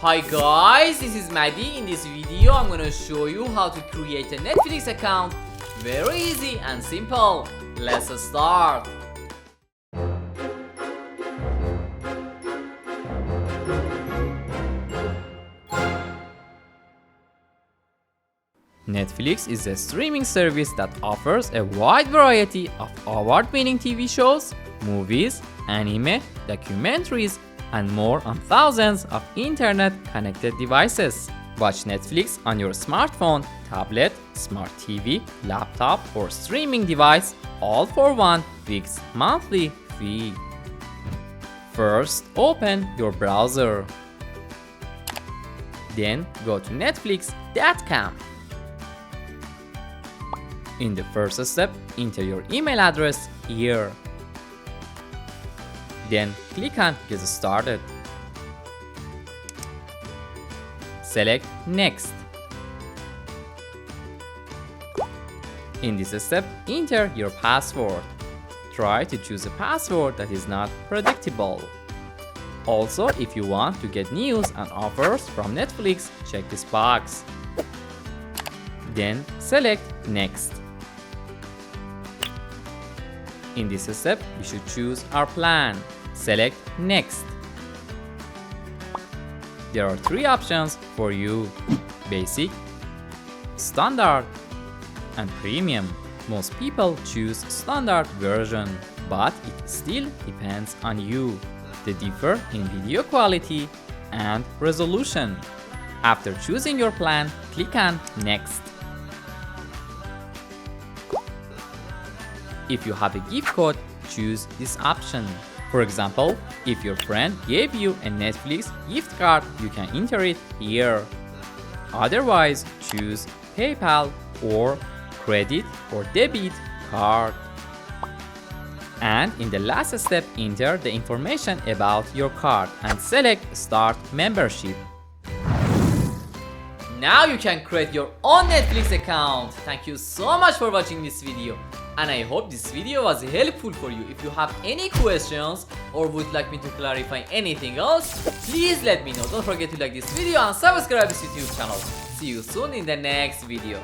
Hi guys, this is Maddie. In this video I'm gonna show you how to create a Netflix account. Very easy and simple. Let's start. Netflix is a streaming service that offers a wide variety of award-winning TV shows, movies, anime, documentaries, and more on thousands of internet-connected devices. Watch Netflix on your smartphone, tablet, smart TV, laptop, or streaming device, all for one fixed monthly fee. First, open your browser. Then go to netflix.com. In the first step, enter your email address here. Then click on Get Started. Select Next. In this step, enter your password. Try to choose a password that is not predictable. Also, if you want to get news and offers from Netflix, check this box. Then select Next. In this step, we should choose our plan. Select Next. There are three options for you: Basic, Standard, and Premium. Most people choose Standard version, but it still depends on you. They differ in video quality and resolution. After choosing your plan, click on Next. If you have a gift code, choose this option. For example, if your friend gave you a Netflix gift card, you can enter it here. Otherwise, choose PayPal or credit or debit card. And in the last step, enter the information about your card and select Start Membership. Now you can create your own Netflix account. Thank you so much for watching this video, and I hope this video was helpful for you. If you have any questions or would like me to clarify anything else, please let me know. Don't forget to like this video and subscribe to this YouTube channel. See you soon in the next video.